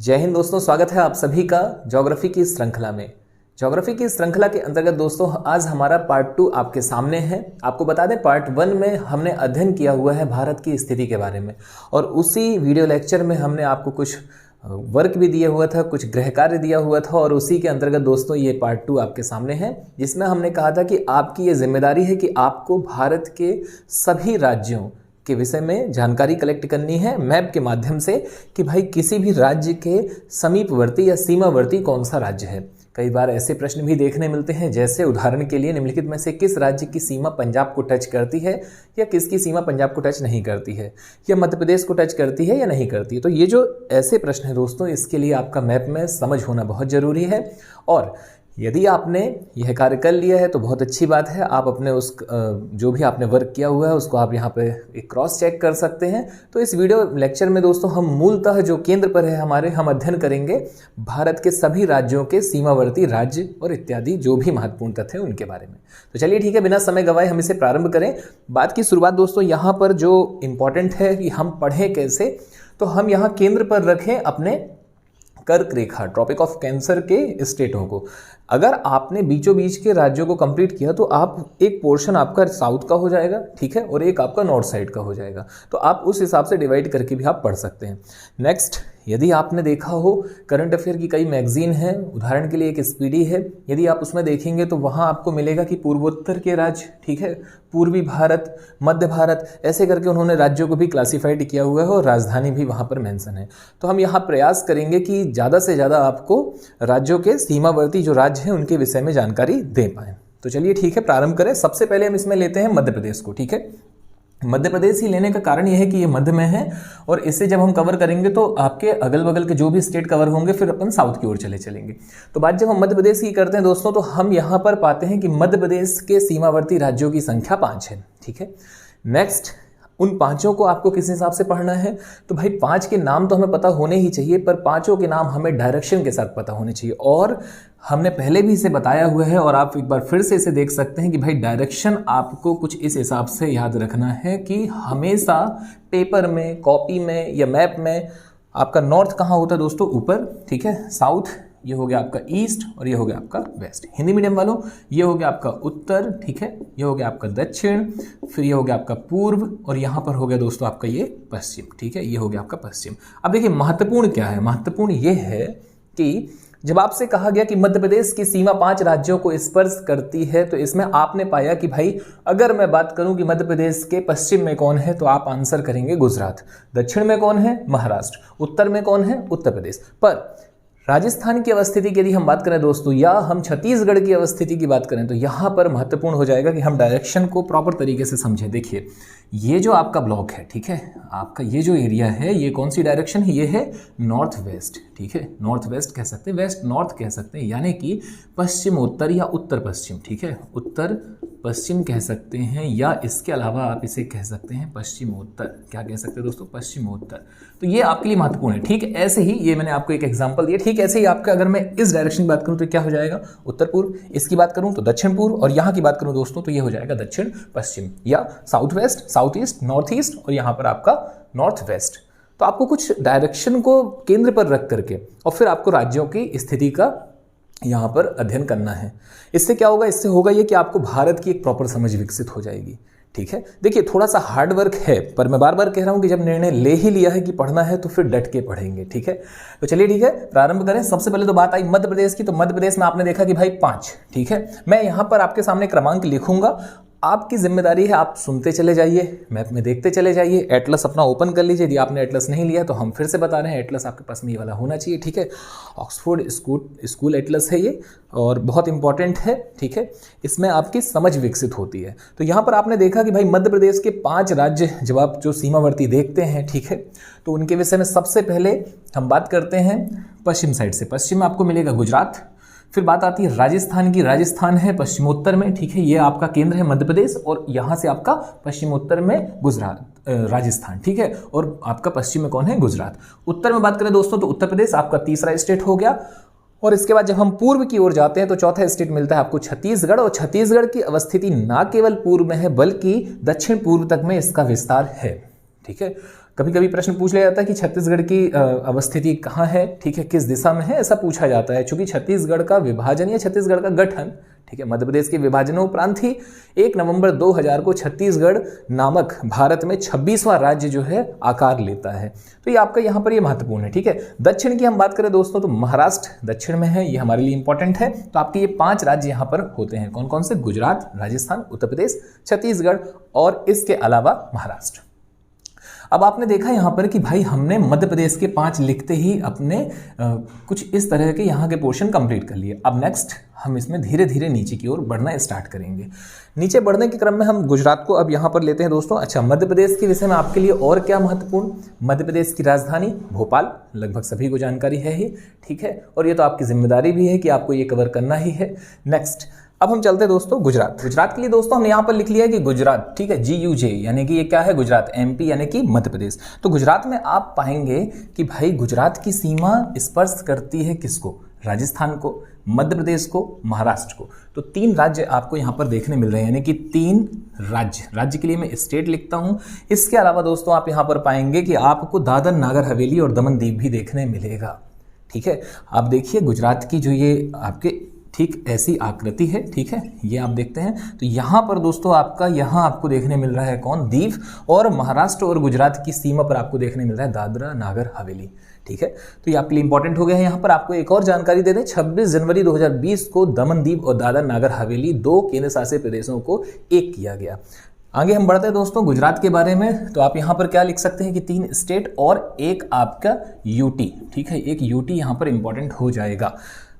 जय हिंद दोस्तों, स्वागत है आप सभी का ज्योग्राफी की श्रृंखला में। ज्योग्राफी की श्रृंखला के अंतर्गत दोस्तों आज हमारा पार्ट 2 आपके सामने है। आपको बता दें पार्ट 1 में हमने अध्ययन किया हुआ है भारत की स्थिति के बारे में, और उसी वीडियो लेक्चर में हमने आपको कुछ वर्क भी दिया हुआ था, कुछ गृह कार्य दिया हुआ था, और उसी के अंतर्गत दोस्तों ये पार्ट 2 आपके सामने है, जिसमें हमने कहा था कि आपकी ये जिम्मेदारी है कि आपको भारत के सभी राज्यों के विषय में जानकारी कलेक्ट करनी है मैप के माध्यम से कि भाई किसी भी राज्य के समीपवर्ती या सीमावर्ती कौन सा राज्य है। कई बार ऐसे प्रश्न भी देखने मिलते हैं, जैसे उदाहरण के लिए निम्नलिखित में से किस राज्य की सीमा पंजाब को टच करती है, या किसकी सीमा पंजाब को टच नहीं करती है, या मध्य प्रदेश को टच करती है या नहीं करती है। तो ये जो ऐसे प्रश्न है दोस्तों, इसके लिए आपका मैप में समझ होना बहुत जरूरी है। और यदि आपने यह कार्य कर लिया है तो बहुत अच्छी बात है। आप अपने उस जो भी आपने वर्क किया हुआ है उसको आप यहाँ पे एक क्रॉस चेक कर सकते हैं। तो इस वीडियो लेक्चर में दोस्तों हम मूलतः जो केंद्र पर है हमारे, हम अध्ययन करेंगे भारत के सभी राज्यों के सीमावर्ती राज्य और इत्यादि जो भी महत्वपूर्ण तथ्य हैं उनके बारे में। तो चलिए ठीक है, बिना समय गवाए हम इसे प्रारंभ करें। बात की शुरुआत दोस्तों यहाँ पर जो इम्पोर्टेंट है कि हम पढ़ें कैसे, तो हम यहाँ केंद्र पर रखें अपने कर्क रेखा, ट्रॉपिक ऑफ कैंसर के स्टेटों को। अगर आपने बीचों बीच के राज्यों को कंप्लीट किया तो आप एक पोर्शन आपका साउथ का हो जाएगा, ठीक है, और एक आपका नॉर्थ साइड का हो जाएगा। तो आप उस हिसाब से डिवाइड करके भी आप पढ़ सकते हैं। नेक्स्ट, यदि आपने देखा हो करंट अफेयर की कई मैगजीन है, उदाहरण के लिए एक स्पीडी है, यदि आप उसमें देखेंगे तो वहाँ आपको मिलेगा कि पूर्वोत्तर के राज्य, ठीक है, पूर्वी भारत, मध्य भारत, ऐसे करके उन्होंने राज्यों को भी क्लासिफाइड किया हुआ है और राजधानी भी वहाँ पर मेंशन है। तो हम यहाँ प्रयास करेंगे कि ज़्यादा से ज़्यादा आपको राज्यों के सीमावर्ती जो राज्य हैं उनके विषय में जानकारी दे पाएँ। तो चलिए ठीक है, प्रारंभ करें। सबसे पहले हम इसमें लेते हैं मध्य प्रदेश को, ठीक है। मध्य प्रदेश ही लेने का कारण यह है कि ये मध्य में है, और इससे जब हम कवर करेंगे तो आपके अगल बगल के जो भी स्टेट कवर होंगे फिर अपन साउथ की ओर चलेंगे। तो बात जब हम मध्य प्रदेश की करते हैं दोस्तों, तो हम यहाँ पर पाते हैं कि मध्य प्रदेश के सीमावर्ती राज्यों की संख्या 5 है, ठीक है। नेक्स्ट, उन पांचों को आपको किस हिसाब से पढ़ना है, तो भाई 5 के नाम तो हमें पता होने ही चाहिए, पर पांचों के नाम हमें डायरेक्शन के साथ पता होने चाहिए। और हमने पहले भी इसे बताया हुआ है, और आप एक बार फिर से इसे देख सकते हैं कि भाई डायरेक्शन आपको कुछ इस हिसाब से याद रखना है कि हमेशा पेपर में, कॉपी में या मैप में आपका नॉर्थ कहाँ होता है दोस्तों, ऊपर, ठीक है, साउथ, ये हो गया आपका ईस्ट, और ये हो गया आपका वेस्ट। हिंदी मीडियम वालों, ये हो गया आपका उत्तर, ठीक है, ये हो गया आपका दक्षिण, फिर ये हो गया आपका पूर्व, और यहाँ पर हो गया दोस्तों आपका ये पश्चिम, ठीक है, ये हो गया आपका पश्चिम। अब देखिए महत्वपूर्ण क्या है, महत्वपूर्ण ये है कि जब आपसे कहा गया कि मध्य प्रदेश की सीमा 5 राज्यों को स्पर्श करती है, तो इसमें आपने पाया कि भाई अगर मैं बात करूं कि मध्य प्रदेश के पश्चिम में कौन है, तो आप आंसर करेंगे गुजरात। दक्षिण में कौन है, महाराष्ट्र। उत्तर में कौन है, उत्तर प्रदेश। पर राजस्थान की अवस्थिति की यदि हम बात करें दोस्तों, या हम छत्तीसगढ़ की अवस्थिति की बात करें, तो यहाँ पर महत्वपूर्ण हो जाएगा कि हम डायरेक्शन को प्रॉपर तरीके से समझें। देखिए ये जो आपका ब्लॉक है, ठीक है, आपका ये जो एरिया है, ये कौन सी डायरेक्शन है, ये है नॉर्थ वेस्ट, ठीक है, नॉर्थ वेस्ट कह सकते हैं, वेस्ट नॉर्थ कह सकते हैं, यानी कि पश्चिम उत्तर या उत्तर पश्चिम, ठीक है, उत्तर पश्चिम कह सकते हैं, या इसके अलावा आप इसे कह सकते हैं पश्चिमोत्तर। क्या कह सकते हैं दोस्तों, पश्चिमोत्तर। तो ये आपके लिए महत्वपूर्ण है, ठीक है। ऐसे ही ये मैंने आपको एक एग्जांपल दिया, ठीक, ऐसे ही आपका अगर मैं इस डायरेक्शन की बात करूं तो क्या हो जाएगा, उत्तर पूर्व, इसकी बात करूं तो दक्षिण पूर्व, और यहाँ की बात करूं दोस्तों तो ये हो जाएगा दक्षिण पश्चिम, या south west, south east, north east, और यहाँ पर आपका नॉर्थ वेस्ट। तो आपको कुछ डायरेक्शन को केंद्र पर रख करके और फिर आपको राज्यों की स्थिति का यहाँ पर अध्ययन करना है। इससे क्या होगा, इससे होगा ये कि आपको भारत की एक प्रॉपर समझ विकसित हो जाएगी, ठीक है। देखिए थोड़ा सा हार्ड वर्क है, पर मैं बार बार कह रहा हूँ कि जब निर्णय ले ही लिया है कि पढ़ना है तो फिर डट के पढ़ेंगे, ठीक है। तो चलिए ठीक है, प्रारंभ करें। सबसे पहले तो बात आई मध्य प्रदेश की, तो मध्य प्रदेश में आपने देखा कि भाई 5, ठीक है। मैं यहाँ पर आपके सामने क्रमांक लिखूंगा, आपकी जिम्मेदारी है आप सुनते चले जाइए, मैप में देखते चले जाइए, एटलस अपना ओपन कर लीजिए। यदि आपने एटलस नहीं लिया तो हम फिर से बता रहे हैं, एटलस आपके पास में ये वाला होना चाहिए, ठीक है। ऑक्सफोर्ड स्कूल एटलस है ये, और बहुत इंपॉर्टेंट है, ठीक है। इसमें आपकी समझ विकसित होती है। तो यहाँ पर आपने देखा कि भाई मध्य प्रदेश के 5 राज्य जब आप जो सीमावर्ती देखते हैं, ठीक है, तो उनके विषय में सबसे पहले हम बात करते हैं पश्चिम साइड से। पश्चिम में आपको मिलेगा गुजरात, फिर बात आती है राजस्थान की, राजस्थान है पश्चिमोत्तर में, ठीक है, ये आपका केंद्र है मध्य प्रदेश, और यहाँ से आपका पश्चिमोत्तर में गुजरात, राजस्थान, ठीक है, और आपका पश्चिम में कौन है, गुजरात। उत्तर में बात करें दोस्तों तो उत्तर प्रदेश आपका तीसरा स्टेट हो गया, और इसके बाद जब हम पूर्व की ओर जाते हैं तो चौथा स्टेट मिलता है आपको छत्तीसगढ़, और छत्तीसगढ़ की अवस्थिति ना केवल पूर्व में है बल्कि दक्षिण पूर्व तक में इसका विस्तार है, ठीक है। कभी कभी प्रश्न पूछ लिया जाता है कि छत्तीसगढ़ की अवस्थिति कहाँ है, ठीक है, किस दिशा में है, ऐसा पूछा जाता है। चूंकि छत्तीसगढ़ का विभाजन या छत्तीसगढ़ का गठन, ठीक है, मध्य प्रदेश के विभाजनोपरांत ही 1 नवंबर 2000 को छत्तीसगढ़ नामक भारत में 26वां राज्य जो है आकार लेता है। तो ये आपका यहाँ पर ये महत्वपूर्ण है, ठीक है। दक्षिण की हम बात करें दोस्तों तो महाराष्ट्र दक्षिण में है, ये हमारे लिए इंपॉर्टेंट है। तो आपके ये 5 राज्य यहाँ पर होते हैं, कौन कौन से? गुजरात, राजस्थान, उत्तर प्रदेश, छत्तीसगढ़ और इसके अलावा महाराष्ट्र। अब आपने देखा यहाँ पर कि भाई हमने मध्य प्रदेश के 5 लिखते ही अपने कुछ इस तरह के यहाँ के पोर्शन कंप्लीट कर लिए। अब नेक्स्ट हम इसमें धीरे धीरे नीचे की ओर बढ़ना स्टार्ट करेंगे। नीचे बढ़ने के क्रम में हम गुजरात को अब यहाँ पर लेते हैं दोस्तों। अच्छा, मध्य प्रदेश के विषय में आपके लिए और क्या महत्वपूर्ण? मध्य प्रदेश की राजधानी भोपाल, लगभग सभी को जानकारी है ही, ठीक है, और ये तो आपकी जिम्मेदारी भी है कि आपको ये कवर करना ही है। नेक्स्ट अब हम चलते हैं दोस्तों गुजरात। गुजरात के लिए दोस्तों हमने यहाँ पर लिख लिया है कि गुजरात, ठीक है, GUJ, यानी कि ये क्या है? गुजरात, MP यानी कि मध्य प्रदेश। तो गुजरात में आप पाएंगे कि भाई गुजरात की सीमा स्पर्श करती है किसको? राजस्थान को, मध्य प्रदेश को, महाराष्ट्र को। तो 3 राज्य आपको यहाँ पर देखने मिल रहे हैं, यानी कि 3 राज्य के लिए मैं स्टेट लिखता हूँ। इसके अलावा दोस्तों आप यहाँ पर पाएंगे कि आपको दादर नागर हवेली और दमन दीव भी देखने मिलेगा, ठीक है। आप देखिए गुजरात की जो ये आपके ठीक ऐसी आकृति है, ठीक है, ये आप देखते हैं। तो यहाँ पर दोस्तों आपका यहाँ आपको देखने मिल रहा है कौन? दीव। और महाराष्ट्र और गुजरात की सीमा पर आपको देखने मिल रहा है दादरा नागर हवेली, ठीक है। तो ये आपके लिए इंपॉर्टेंट हो गया है। यहाँ पर आपको एक और जानकारी दे दें, 26 जनवरी 2020 को दमन दीव और दादर नागर हवेली 2 केंद्र शासित प्रदेशों को एक किया गया। आगे हम बढ़ते हैं दोस्तों गुजरात के बारे में। तो आप यहाँ पर क्या लिख सकते हैं कि 3 स्टेट और एक आपका UT, ठीक है, एक UT यहाँ पर इंपॉर्टेंट हो जाएगा।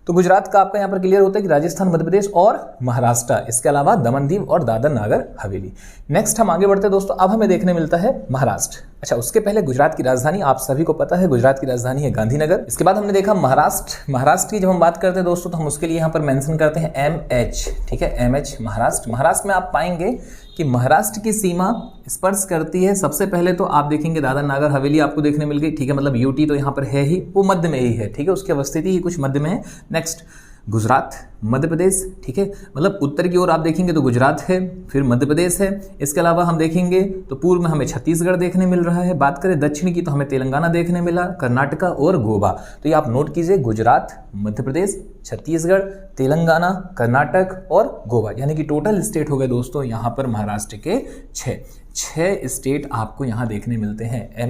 तो गुजरात का आपका यहाँ पर क्लियर होता है कि राजस्थान, मध्य प्रदेश और महाराष्ट्र, इसके अलावा दमन दीव और दादर नागर हवेली। नेक्स्ट हम आगे बढ़ते हैं दोस्तों। अब हमें देखने मिलता है महाराष्ट्र। अच्छा, उसके पहले गुजरात की राजधानी आप सभी को पता है, गुजरात की राजधानी है गांधीनगर। इसके बाद हमने देखा महाराष्ट्र की जब हम बात करते हैं दोस्तों तो हम उसके लिए यहाँ पर मेंशन करते हैं MH, ठीक है, MH महाराष्ट्र में आप पाएंगे कि महाराष्ट्र की सीमा स्पर्श करती है। सबसे पहले तो आप देखेंगे दादर नागर हवेली आपको देखने मिल गई, ठीक है, मतलब UT तो यहाँ पर है ही, वो मध्य में ही है, ठीक है, उसकी अवस्थिति ही कुछ मध्य में है। नेक्स्ट गुजरात, मध्य प्रदेश, ठीक है, मतलब उत्तर की ओर आप देखेंगे तो गुजरात है, फिर मध्य प्रदेश है। इसके अलावा हम देखेंगे तो पूर्व में हमें छत्तीसगढ़ देखने मिल रहा है। बात करें दक्षिण की तो हमें तेलंगाना देखने मिला, कर्नाटका और गोवा। तो ये आप नोट कीजिए, गुजरात, मध्य प्रदेश, छत्तीसगढ़, तेलंगाना, कर्नाटक और गोवा, यानी कि टोटल स्टेट हो गए दोस्तों यहाँ पर महाराष्ट्र के 6 स्टेट आपको यहाँ देखने मिलते हैं।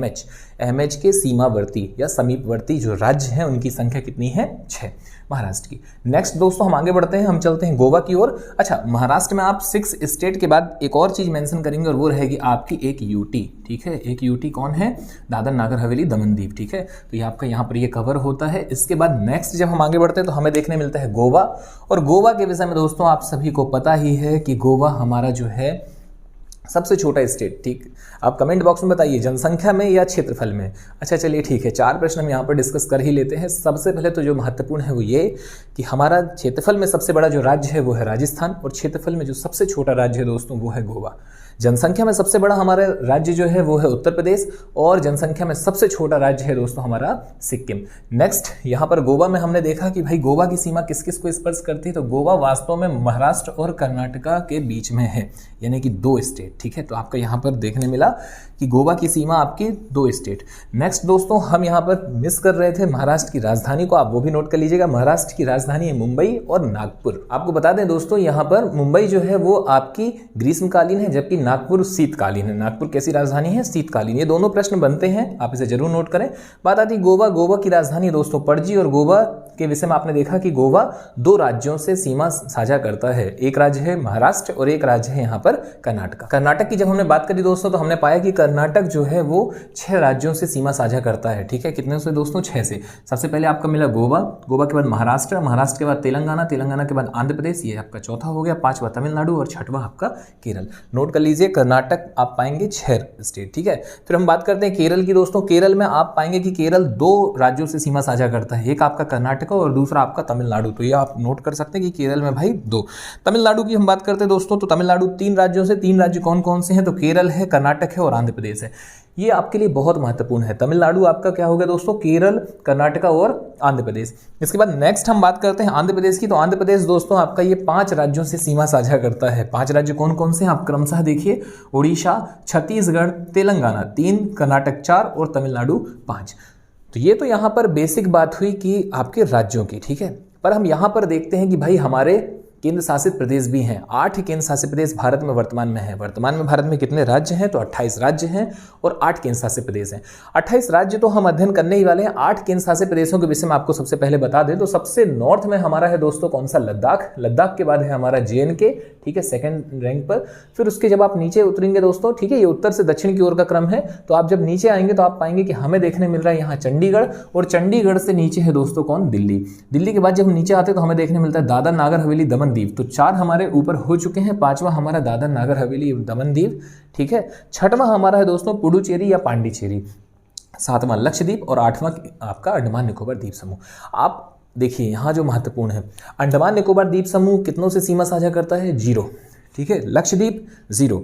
MH के सीमावर्ती या समीपवर्ती जो राज्य हैं उनकी संख्या कितनी है? 6 महाराष्ट्र की। नेक्स्ट दोस्तों हम आगे बढ़ते हैं, हम चलते हैं गोवा की ओर। अच्छा, महाराष्ट्र में आप 6 स्टेट के बाद एक और चीज मेंशन करेंगे और वो रहेगी आपकी एक UT, ठीक है, एक UT कौन है? दादर नागर हवेली दमन दीव, ठीक है। तो ये आपका यहाँ पर ये कवर होता है। इसके बाद नेक्स्ट जब हम आगे बढ़ते हैं तो हमें देखने मिलता है गोवा। और गोवा के विषय में दोस्तों आप सभी को पता ही है कि गोवा हमारा जो है सबसे छोटा स्टेट, ठीक। आप कमेंट बॉक्स में बताइए जनसंख्या में या क्षेत्रफल में। अच्छा चलिए ठीक है, 4 प्रश्न हम यहाँ पर डिस्कस कर ही लेते हैं। सबसे पहले तो जो महत्वपूर्ण है वो ये कि हमारा क्षेत्रफल में सबसे बड़ा जो राज्य है वो है राजस्थान, और क्षेत्रफल में जो सबसे छोटा राज्य है दोस्तों वो है गोवा। जनसंख्या में सबसे बड़ा हमारा राज्य जो है वो है उत्तर प्रदेश, और जनसंख्या में सबसे छोटा राज्य है दोस्तों हमारा सिक्किम। नेक्स्ट यहाँ पर गोवा में हमने देखा कि भाई गोवा की सीमा किस किस को स्पर्श करती है, तो गोवा वास्तव में महाराष्ट्र और कर्नाटका के बीच में है, यानी कि 2 स्टेट, ठीक है। तो आपका यहाँ पर देखने मिला कि गोवा की सीमा आपकी 2 स्टेट। नेक्स्ट दोस्तों हम यहाँ पर मिस कर रहे थे महाराष्ट्र की राजधानी को, आप वो भी नोट कर लीजिएगा। महाराष्ट्र की राजधानी है मुंबई और नागपुर। आपको बता दें दोस्तों यहाँ पर मुंबई जो है वो आपकी ग्रीष्मकालीन है, जबकि नागपुर शीतकालीन है। नागपुर कैसी राजधानी है? शीतकालीन। ये दोनों प्रश्न बनते हैं, आप इसे जरूर नोट करें। बात आती गोवा की राजधानी दोस्तों पणजी, और गोवा के विषय में आपने देखा कि गोवा 2 राज्यों से सीमा साझा करता है। एक राज्य है महाराष्ट्र और एक राज्य है यहाँ पर कर्नाटक। कर्नाटक की जब हमने बात करी दोस्तों तो हमने पाया कि कर्नाटक जो है वो 6 राज्यों से सीमा साझा करता है, ठीक है। कितने से दोस्तों? 6 से। सबसे पहले आपका मिला गोवा, गोवा के बाद महाराष्ट्र, महाराष्ट्र के बाद तेलंगाना, तेलंगाना के बाद आंध्र प्रदेश, ये आपका चौथा हो गया, 5वां तमिलनाडु और 6वां आपका केरल। नोट कर लीजिए, कर्नाटक आप पाएंगे 6 स्टेट, ठीक है। फिर हम बात करते हैं केरल की दोस्तों। केरल में आप पाएंगे कि केरल 2 राज्यों से सीमा साझा करता है, एक आपका कर्नाटक कर्नाटक और दूसरा आपका तमिलनाडु। तो ये आप नोट कर सकते हैं कि केरल में भाई 2। तमिलनाडु की हम बात करते हैं दोस्तों, तो तमिलनाडु 3 राज्यों से, 3 राज्य कौन कौन से हैं, तो केरल है, कर्नाटक है और आंध्र प्रदेश है। ये आपके लिए बहुत महत्वपूर्ण है। तमिलनाडु आपका क्या हो गया दोस्तों, केरल, कर्नाटक और आंध्र प्रदेश। इसके बाद नेक्स्ट हम बात करते हैं आंध्र प्रदेश की। तो आंध्र प्रदेश दोस्तों आपका ये 5 राज्यों से सीमा साझा करता है। 5 राज्य कौन कौन से हैं आप क्रमशः देखिए, उड़ीसा, छत्तीसगढ़, तेलंगाना 3, कर्नाटक 4 और तमिलनाडु 5। तो ये तो यहाँ पर बेसिक बात हुई कि आपके राज्यों की, ठीक है। पर हम यहाँ पर देखते हैं कि भाई हमारे केंद्र शासित प्रदेश भी हैं। 8 केंद्र शासित प्रदेश भारत में वर्तमान में है। वर्तमान में भारत में कितने राज्य हैं, तो 28 राज्य हैं और 8 केंद्र शासित प्रदेश हैं। 28 राज्य तो हम अध्ययन करने ही वाले हैं। 8 केंद्र शासित प्रदेशों के विषय में आपको सबसे पहले बता दें तो सबसे नॉर्थ में हमारा है दोस्तों कौन सा, लद्दाख। लद्दाख के बाद है हमारा JNK, ठीक है, सेकंड रैंक पर। फिर उसके जब आप नीचे उतरेंगे दोस्तों, ठीक है, ये उत्तर से दक्षिण की ओर का क्रम है। तो आप जब नीचे आएंगे तो आप पाएंगे कि हमें देखने मिल रहा है यहाँ चंडीगढ़, और चंडीगढ़ से नीचे है दोस्तों कौन, दिल्ली। दिल्ली के बाद जब हम नीचे आते हैं तो हमें देखने मिलता है दादर नागर हवेली दमन दीव। तो 4 हमारे ऊपर हो चुके हैं। 5वां हमारा दादर नागर हवेली दमन दीव, ठीक है। 6वां हमारा है दोस्तों पुडुचेरी या पांडिचेरी। 7वां लक्षद्वीप और 8वां आपका अंडमान निकोबार द्वीप समूह। आप देखिए यहाँ जो महत्वपूर्ण है, अंडमान निकोबार द्वीप समूह कितनों से सीमा साझा करता है, 0, ठीक है। लक्षद्वीप 0,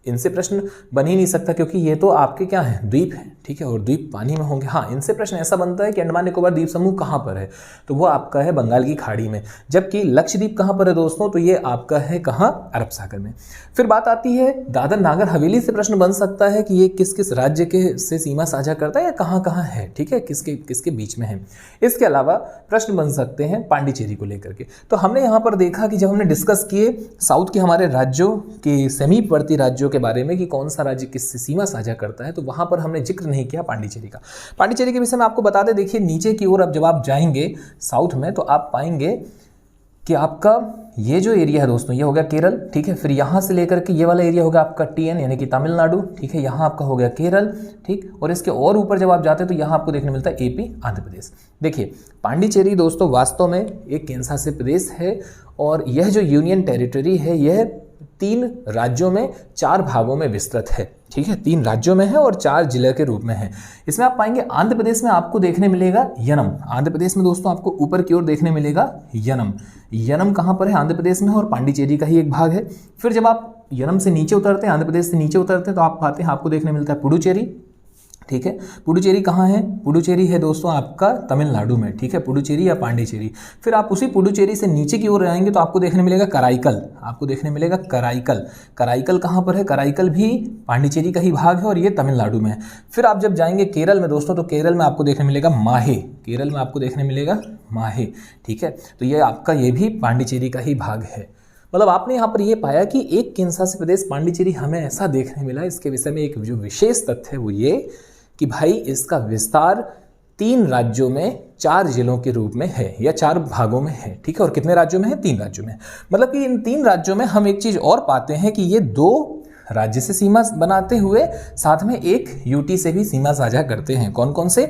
इनसे प्रश्न बन ही नहीं सकता क्योंकि ये तो आपके क्या है, द्वीप है, ठीक है, और द्वीप पानी में होंगे। हाँ, इनसे प्रश्न ऐसा बनता है कि अंडमान निकोबार द्वीप समूह कहाँ पर है, तो वो आपका है बंगाल की खाड़ी में। जबकि लक्षद्वीप कहाँ पर है दोस्तों, तो ये आपका है कहाँ, अरब सागर में। फिर बात आती है दादर नागर हवेली से प्रश्न बन सकता है कि ये किस किस राज्य के से सीमा साझा करता है या कहाँ कहाँ है, ठीक है, किसके किसके बीच में है। इसके अलावा प्रश्न बन सकते हैं पांडिचेरी को लेकर के। तो हमने यहाँ पर देखा कि जब हमने डिस्कस किए साउथ के हमारे राज्यों के समीपवर्ती राज्यों के बारे में कि कौन सा राज्य किससे सीमा साझा करता है, तो वहां पर हमने जिक्र नहीं किया पांडिचेरी का। पांडिचेरी के विषय में आपको बता दें, देखिए नीचे की ओर अब जब आप जाएंगे साउथ में तो आप पाएंगे कि आपका ये जो एरिया है दोस्तों, ये हो गया केरल, ठीक है। फिर यहाँ से लेकर के ये वाला एरिया होगा आपका TN यानी कि तमिलनाडु, ठीक है। यहाँ आपका हो गया केरल, ठीक। और इसके और ऊपर जब आप जाते हैं तो यहाँ आपको देखने मिलता है AP आंध्र प्रदेश। देखिए पांडिचेरी दोस्तों वास्तव में एक केंद्र शासित प्रदेश है और यह जो यूनियन टेरिटरी है यह 3 राज्यों में 4 भागों में विस्तृत है, ठीक है। 3 राज्यों में है और 4 जिले के रूप में है। इसमें आप पाएंगे आंध्र प्रदेश में आपको देखने मिलेगा यनम। आंध्र प्रदेश में दोस्तों आपको ऊपर की ओर देखने मिलेगा यनम। यनम कहाँ पर है, आंध्र प्रदेश में है और पांडिचेरी का ही एक भाग है। फिर जब आप यनम से नीचे उतरते हैं, आंध्र प्रदेश से नीचे उतरते हैं तो आप पाते हैं आपको देखने मिलता है पुडुचेरी, ठीक है। पुडुचेरी कहाँ है, पुडुचेरी है दोस्तों आपका तमिलनाडु में, ठीक है, पुडुचेरी या पांडिचेरी। फिर आप उसी पुडुचेरी से नीचे की ओर आएंगे तो आपको देखने मिलेगा कराईकल, आपको देखने मिलेगा कराईकल। कराईकल कहाँ पर है, कराईकल भी पांडिचेरी का ही भाग है और ये तमिलनाडु में है। फिर आप जब जाएंगे केरल में दोस्तों तो केरल में आपको देखने मिलेगा माहे, केरल में आपको देखने मिलेगा माहे, ठीक है। तो ये आपका ये भी पांडिचेरी का ही भाग है। मतलब आपने यहाँ पर ये पाया कि एक केंद्र शासित प्रदेश पांडिचेरी हमें ऐसा देखने मिला। इसके विषय में एक जो विशेष तथ्य है वो ये कि भाई इसका विस्तार 3 राज्यों में 4 जिलों के रूप में है या 4 भागों में है, ठीक है। और कितने राज्यों में है, 3 राज्यों में। मतलब कि इन 3 राज्यों में हम एक चीज और पाते हैं कि ये 2 राज्य से सीमा बनाते हुए साथ में एक UT से भी सीमा साझा करते हैं। कौन कौन से,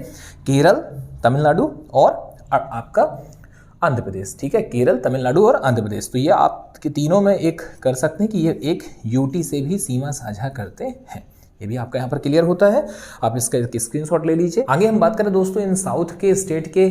केरल, तमिलनाडु और आपका आंध्र प्रदेश, ठीक है। केरल, तमिलनाडु और आंध्र प्रदेश। तो ये आपके तीनों में एक कर सकते हैं कि ये एक UT से भी सीमा साझा करते हैं। ये भी आपका यहाँ पर क्लियर होता है, आप इसका स्क्रीनशॉट ले लीजिए। आगे हम बात करें दोस्तों इन साउथ के स्टेट के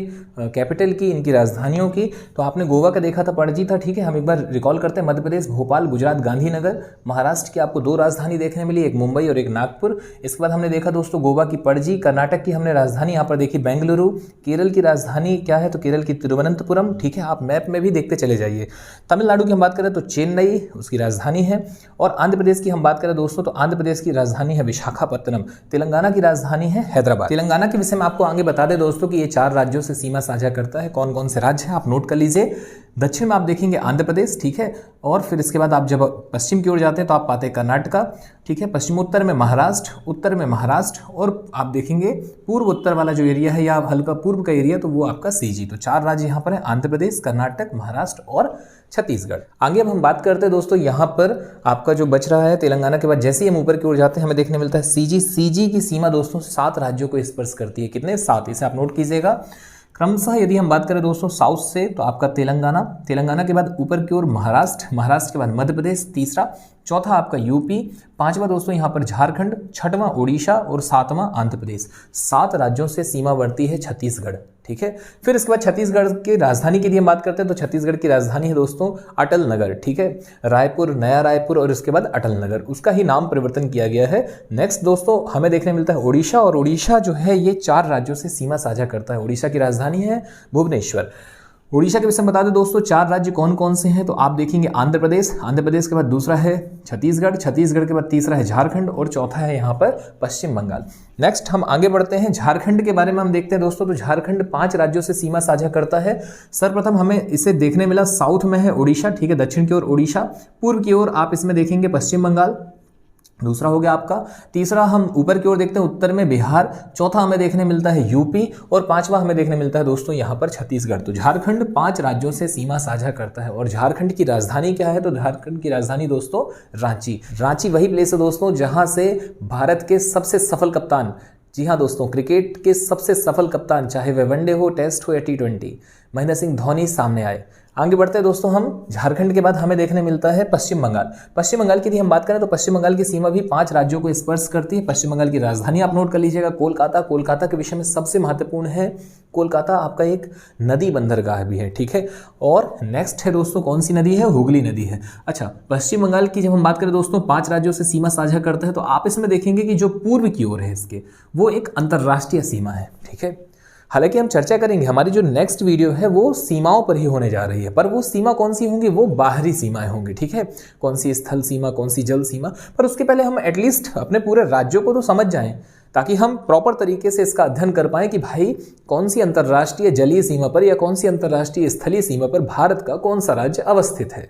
कैपिटल की, इनकी राजधानियों की। तो आपने गोवा का देखा था, पणजी था, ठीक है। हम एक बार रिकॉल करते हैं, मध्य प्रदेश भोपाल, गुजरात गांधीनगर। महाराष्ट्र की आपको 2 राजधानी देखने मिली, एक मुंबई और एक नागपुर। इसके बाद हमने देखा दोस्तों गोवा की पणजी। कर्नाटक की हमने राजधानी यहाँ पर देखी बेंगलुरु। केरल की राजधानी क्या है, तो केरल की तिरुवनंतपुरम, ठीक है। आप मैप में भी देखते चले जाइए। तमिलनाडु की हम बात करें तो चेन्नई उसकी राजधानी है। और आंध्र प्रदेश की हम बात करें दोस्तों तो आंध्र प्रदेश की राजधानी विशाखापत्तनम। तेलंगाना की राजधानी है हैदराबाद। तेलंगाना के विषय में आपको आगे बता दें दोस्तों कि ये 4 राज्यों से सीमा साझा करता है। कौन कौन से राज्य हैं आप नोट कर लीजिए। दक्षिण में आप देखेंगे आंध्र प्रदेश, ठीक है। और फिर इसके बाद आप जब पश्चिम की ओर जाते हैं तो आप पाते हैं कर्नाटका, ठीक है। पश्चिमोत्तर में महाराष्ट्र, उत्तर में महाराष्ट्र और आप देखेंगे पूर्व उत्तर वाला जो एरिया है या हल्का पूर्व का एरिया तो वो आपका CG। तो 4 राज्य यहाँ पर है, आंध्र प्रदेश, कर्नाटक, महाराष्ट्र और छत्तीसगढ़। आगे अब हम बात करते हैं दोस्तों यहाँ पर आपका जो बच रहा है तेलंगाना के बाद जैसे ही हम ऊपर की ओर जाते हैं हमें देखने मिलता है CG की सीमा दोस्तों 7 राज्यों को स्पर्श करती है। कितने, 7। इसे आप नोट कीजिएगा। क्रमशः यदि हम बात करें दोस्तों साउथ से तो आपका तेलंगाना के बाद ऊपर की ओर महाराष्ट्र के बाद मध्य प्रदेश तीसरा, चौथा आपका UP, 5वां दोस्तों यहाँ पर झारखंड, 6वां उड़ीसा और 7वां आंध्र प्रदेश। 7 राज्यों से सीमावर्ती है छत्तीसगढ़। ठीक है। फिर इसके बाद छत्तीसगढ़ की राजधानी की यदि हम बात करते हैं तो छत्तीसगढ़ की राजधानी है दोस्तों अटल नगर, ठीक है। रायपुर, नया रायपुर और इसके बाद अटल नगर, उसका ही नाम परिवर्तन किया गया है। नेक्स्ट दोस्तों हमें देखने मिलता है उड़ीसा, और उड़ीसा जो है ये 4 राज्यों से सीमा साझा करता है। उड़ीसा की राजधानी है भुवनेश्वर। उड़ीसा के विषय में बता दें दोस्तों 4 राज्य कौन कौन से हैं, तो आप देखेंगे आंध्र प्रदेश, आंध्र प्रदेश के बाद दूसरा है छत्तीसगढ़, छत्तीसगढ़ के बाद तीसरा है झारखंड और चौथा है यहाँ पर पश्चिम बंगाल। नेक्स्ट हम आगे बढ़ते हैं, झारखंड के बारे में हम देखते हैं दोस्तों। तो झारखंड 5 राज्यों से सीमा साझा करता है। सर्वप्रथम हमें इसे देखने मिला साउथ में है उड़ीसा, ठीक है, दक्षिण की ओर उड़ीसा, पूर्व की ओर आप इसमें देखेंगे पश्चिम बंगाल, दूसरा हो गया आपका। तीसरा हम ऊपर की ओर देखते हैं उत्तर में बिहार, चौथा हमें देखने मिलता है यूपी और 5वां हमें देखने मिलता है दोस्तों यहाँ पर छत्तीसगढ़। तो झारखंड 5 राज्यों से सीमा साझा करता है। और झारखंड की राजधानी क्या है, तो झारखंड की राजधानी दोस्तों रांची। रांची वही प्लेस है दोस्तों जहां से भारत के सबसे सफल कप्तान, जी हाँ दोस्तों, क्रिकेट के सबसे सफल कप्तान, चाहे वह वनडे हो, टेस्ट हो या T20, महेंद्र सिंह धोनी सामने आए। आगे बढ़ते हैं दोस्तों हम, झारखंड के बाद हमें देखने मिलता है पश्चिम बंगाल। पश्चिम बंगाल की यदि हम बात करें तो पश्चिम बंगाल की सीमा भी 5 राज्यों को स्पर्श करती है। पश्चिम बंगाल की राजधानी आप नोट कर लीजिएगा कोलकाता। कोलकाता के विषय में सबसे महत्वपूर्ण है कोलकाता आपका एक नदी बंदरगाह भी है, ठीक है। और नेक्स्ट है दोस्तों कौन सी नदी है, हुगली नदी है। अच्छा, पश्चिम बंगाल की जब हम बात करें दोस्तों 5 राज्यों से सीमा साझा करता है, तो आप इसमें देखेंगे कि जो पूर्व की ओर है इसके, वो एक अंतर्राष्ट्रीय सीमा है, ठीक है। हालांकि हम चर्चा करेंगे, हमारी जो नेक्स्ट वीडियो है वो सीमाओं पर ही होने जा रही है, पर वो सीमा कौन सी होंगी, वो बाहरी सीमाएं होंगी, ठीक है। कौन सी स्थल सीमा, कौन सी जल सीमा, पर उसके पहले हम एटलीस्ट अपने पूरे राज्यों को तो समझ जाएं, ताकि हम प्रॉपर तरीके से इसका अध्ययन कर पाएं कि भाई कौन सी अंतर्राष्ट्रीय जलीय सीमा पर या कौन सी अंतर्राष्ट्रीय स्थलीय सीमा पर भारत का कौन सा राज्य अवस्थित है,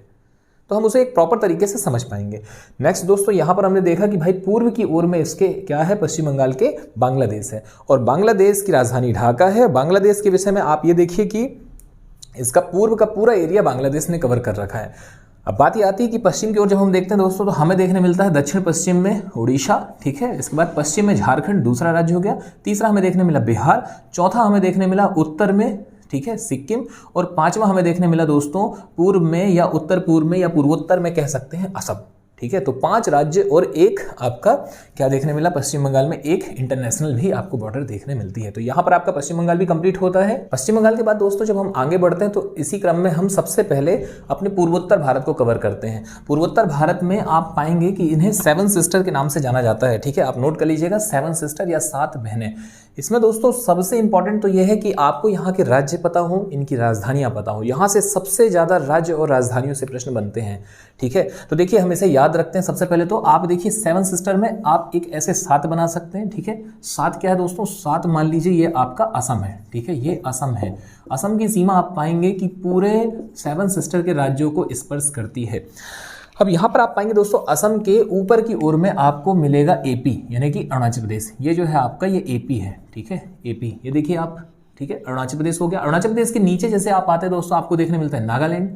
तो हम उसे एक प्रॉपर तरीके से समझ पाएंगे। नेक्स्ट दोस्तों यहाँ पर हमने देखा कि भाई पूर्व की ओर में इसके क्या है, पश्चिम बंगाल के बांग्लादेश है, और बांग्लादेश की राजधानी ढाका है। बांग्लादेश के विषय में आप ये देखिए कि इसका पूर्व का पूरा एरिया बांग्लादेश ने कवर कर रखा है। अब बात ये आती है कि पश्चिम की ओर जब हम देखते हैं दोस्तों, तो हमें देखने मिलता है दक्षिण पश्चिम में उड़ीसा, ठीक है। इसके बाद पश्चिम में झारखंड, दूसरा राज्य हो गया। तीसरा हमें देखने मिला बिहार, चौथा हमें देखने मिला उत्तर में, ठीक है, सिक्किम, और 5वां हमें देखने मिला दोस्तों पूर्व में या उत्तर पूर्व में या पूर्वोत्तर में कह सकते हैं असम, ठीक है। तो 5 राज्य और एक आपका क्या देखने मिला, पश्चिम बंगाल में एक इंटरनेशनल भी आपको बॉर्डर देखने मिलती है। तो यहाँ पर आपका पश्चिम बंगाल भी कंप्लीट होता है। पश्चिम बंगाल के बाद दोस्तों जब हम आगे बढ़ते हैं तो इसी क्रम में हम सबसे पहले अपने पूर्वोत्तर भारत को कवर करते हैं। पूर्वोत्तर भारत में आप पाएंगे कि इन्हें 7 सिस्टर के नाम से जाना जाता है, ठीक है। आप नोट कर लीजिएगा 7 सिस्टर या 7 बहनें। इसमें दोस्तों सबसे इंपॉर्टेंट तो यह है कि आपको यहाँ के राज्य पता हो, इनकी राजधानियां पता हो। यहाँ से सबसे ज्यादा राज्य और राजधानियों से प्रश्न बनते हैं, ठीक है। तो देखिए हम इसे याद रखते हैं। सबसे पहले तो आप देखिए 7 सिस्टर में आप एक ऐसे 7 बना सकते हैं, ठीक है। 7 क्या है दोस्तों, 7 मान लीजिए ये आपका असम है, ठीक है, ये असम है। असम की सीमा आप पाएंगे कि पूरे 7 सिस्टर के राज्यों को स्पर्श करती है। अब यहाँ पर आप पाएंगे दोस्तों असम के ऊपर की ओर में आपको मिलेगा AP, यानी कि अरुणाचल प्रदेश। ये जो है आपका ये AP है, ठीक है, AP ये देखिए आप, ठीक है, अरुणाचल प्रदेश हो गया। अरुणाचल प्रदेश के नीचे जैसे आप आते हैं दोस्तों, आपको देखने मिलता है नागालैंड,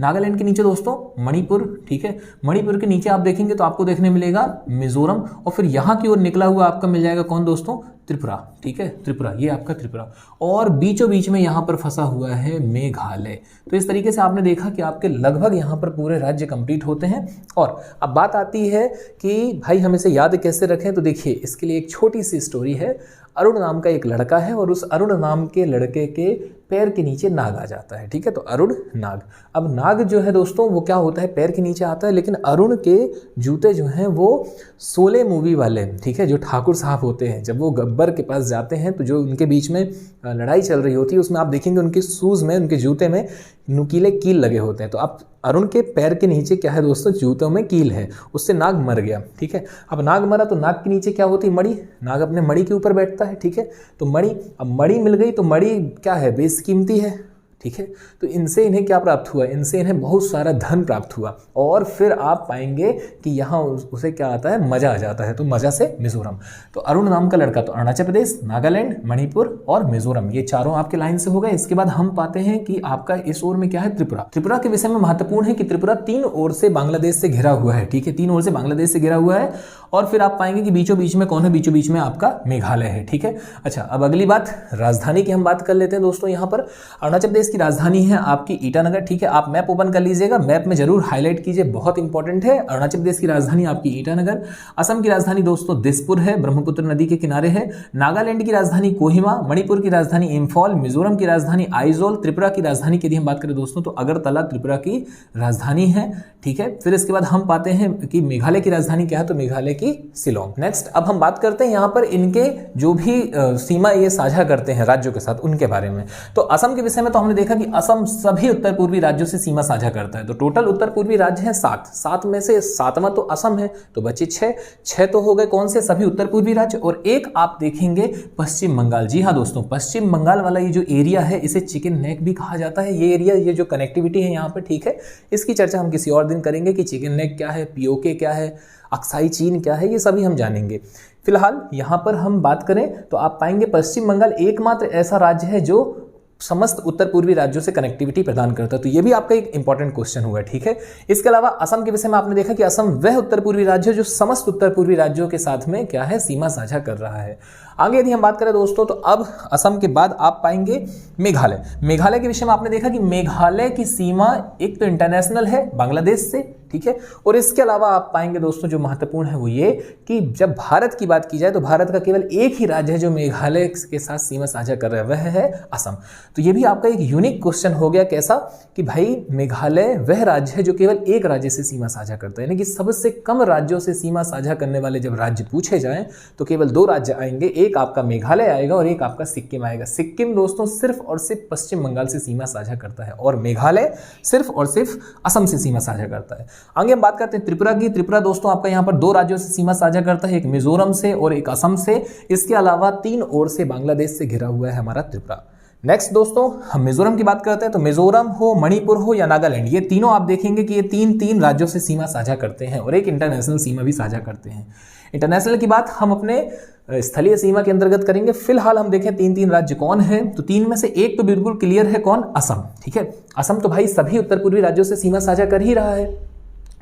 नागालैंड के नीचे दोस्तों मणिपुर, ठीक है। मणिपुर के नीचे आप देखेंगे तो आपको देखने मिलेगा मिजोरम, और फिर यहाँ की ओर निकला हुआ आपका मिल जाएगा कौन दोस्तों, त्रिपुरा, ठीक है, त्रिपुरा, ये आपका त्रिपुरा, और बीचों बीच में यहाँ पर फंसा हुआ है मेघालय। तो इस तरीके से आपने देखा कि आपके लगभग यहाँ पर पूरे राज्य कंप्लीट होते हैं। और अब बात आती है कि भाई हम इसे याद कैसे रखें, तो देखिए इसके लिए एक छोटी सी स्टोरी है। अरुण नाम का एक लड़का है और उस अरुण नाम के लड़के के पैर के नीचे नाग आ जाता है, ठीक है। तो अरुण नाग, अब नाग जो है दोस्तों वो क्या होता है, पैर के नीचे आता है, लेकिन अरुण के जूते जो हैं वो शोले मूवी वाले, ठीक है, जो ठाकुर साहब होते हैं, जब वो गब्बर के पास जाते हैं तो जो उनके बीच में लड़ाई चल रही होती है उसमें आप देखेंगे उनके शूज़ में, उनके जूते में नुकीले कील लगे होते हैं। तो आप अरुण के पैर के नीचे क्या है दोस्तों, जूतों में कील है, उससे नाग मर गया, ठीक है। अब नाग मरा तो नाग के नीचे क्या होती है, मणि, नाग अपने मणि के ऊपर बैठता है, ठीक है। तो मणि, अब मणि मिल गई तो मणि क्या है, बेशकीमती है, ठीक है। तो इनसे इन्हें क्या प्राप्त हुआ, इनसे इन्हें बहुत सारा धन प्राप्त हुआ। और फिर आप पाएंगे कि यहाँ उसे क्या आता है, मजा आ जाता है, तो मजा से मिजोरम। तो अरुण नाम का लड़का तो अरुणाचल प्रदेश, नागालैंड, मणिपुर और मिजोरम, ये चारों आपके लाइन से हो गए। इसके बाद हम पाते हैं कि आपका इस ओर में क्या है, त्रिपुरा। त्रिपुरा के विषय में महत्वपूर्ण है कि त्रिपुरा 3 ओर से बांग्लादेश से घिरा हुआ है, ठीक है, 3 ओर से बांग्लादेश से घिरा हुआ है। और फिर आप पाएंगे कि बीचों बीच में कौन है, बीचों बीच में आपका मेघालय है, ठीक है। अच्छा, अब अगली बात राजधानी की हम बात कर लेते हैं दोस्तों। यहाँ पर अरुणाचल प्रदेश प्रदेश की राजधानी है आपकी ईटानगर, ठीक है। आप मैप ओपन कर लीजिएगा, मैप में जरूर हाईलाइट कीजिए, बहुत इंपॉर्टेंट है। अरुणाचल प्रदेश की राजधानी आपकी ईटानगर। असम की राजधानी दोस्तों दिसपुर है, ब्रह्मपुत्र नदी के किनारे है। नागालैंड की राजधानी कोहिमा, मणिपुर की राजधानी इंफॉल, मिजोरम की राजधानी आइजोल, त्रिपुरा की राजधानी की यदि हम बात करें दोस्तों तो अगरतला त्रिपुरा की राजधानी है, ठीक है। फिर इसके बाद हम पाते हैं कि मेघालय की राजधानी क्या है, तो मेघालय की शिलोंग। नेक्स्ट अब हम बात करते हैं यहाँ पर इनके जो भी सीमा ये साझा करते हैं राज्यों के साथ उनके बारे में। तो असम के विषय में तो हमने देखा कि असम सभी उत्तर पूर्वी राज्यों से सीमा साझा करता है। तो टोटल उत्तर पूर्वी राज्य हैं 7 में से 7वां तो असम है, तो बचे 6 तो हो गए कौन से, सभी उत्तर पूर्वी राज्य। और एक आप देखेंगे पश्चिम बंगाल। जी हाँ दोस्तों, पश्चिम बंगाल वाला ये जो एरिया है इसे चिकन नेक भी कहा जाता है। ये एरिया, ये जो कनेक्टिविटी है यहाँ पर, ठीक है, इसकी चर्चा हम किसी और दिन करेंगे कि चिकन नेक क्या है, पीओके क्या है, अक्साई चीन क्या है, ये सभी हम जानेंगे। फिलहाल यहाँ पर हम बात करें तो आप पाएंगे पश्चिम बंगाल एकमात्र ऐसा राज्य है जो समस्त उत्तर पूर्वी राज्यों से कनेक्टिविटी प्रदान करता है। तो ये भी आपका एक इंपॉर्टेंट क्वेश्चन हुआ, ठीक है। इसके अलावा असम के विषय में आपने देखा कि असम वह उत्तर पूर्वी राज्य है जो समस्त उत्तर पूर्वी राज्यों के साथ में क्या है, सीमा साझा कर रहा है। आगे यदि हम बात करें दोस्तों तो अब असम के बाद आप पाएंगे मेघालय। मेघालय के विषय में आपने देखा कि मेघालय की सीमा एक तो इंटरनेशनल है बांग्लादेश से, ठीक है। और इसके अलावा आप पाएंगे दोस्तों जो महत्वपूर्ण है वो ये कि जब भारत की बात की जाए तो भारत का केवल एक ही राज्य है जो मेघालय के साथ सीमा साझा कर रहा है, वह है असम। तो ये भी आपका एक यूनिक क्वेश्चन हो गया, कैसा कि भाई मेघालय वह राज्य है जो केवल एक राज्य से सीमा साझा करता है, यानी कि सबसे कम राज्यों से सीमा साझा करने वाले जब राज्य पूछे जाएं तो केवल 2 राज्य आएंगे, एक आपका मेघालय आएगा और एक आपका सिक्किम आएगा। सिक्किम दोस्तों सिर्फ और सिर्फ पश्चिम बंगाल से सीमा साझा करता है और मेघालय सिर्फ और सिर्फ असम से सीमा साझा करता है। आगे हम बात करते हैं त्रिपुरा की। त्रिपुरा दोस्तों आपका यहाँ पर 2 राज्यों से सीमा साझा करता है, एक मिजोरम से और एक असम से। इसके अलावा 3 ओर से बांग्लादेश से घिरा हुआ है हमारा त्रिपुरा। नेक्स्ट दोस्तों हम मिजोरम की बात करते हैं। तो मिजोरम हो, मणिपुर हो या नागालैंड, ये तीनों आप देखेंगे कि ये 3 राज्यों से सीमा साझा करते हैं और एक इंटरनेशनल सीमा भी साझा करते हैं। इंटरनेशनल की बात हम अपने स्थलीय सीमा के अंतर्गत करेंगे। फिलहाल हम देखें 3 राज्य कौन है, तो 3 में से एक तो बिल्कुल क्लियर है, कौन, असम, ठीक है। असम तो भाई सभी उत्तर पूर्वी राज्यों से सीमा साझा कर ही रहा है,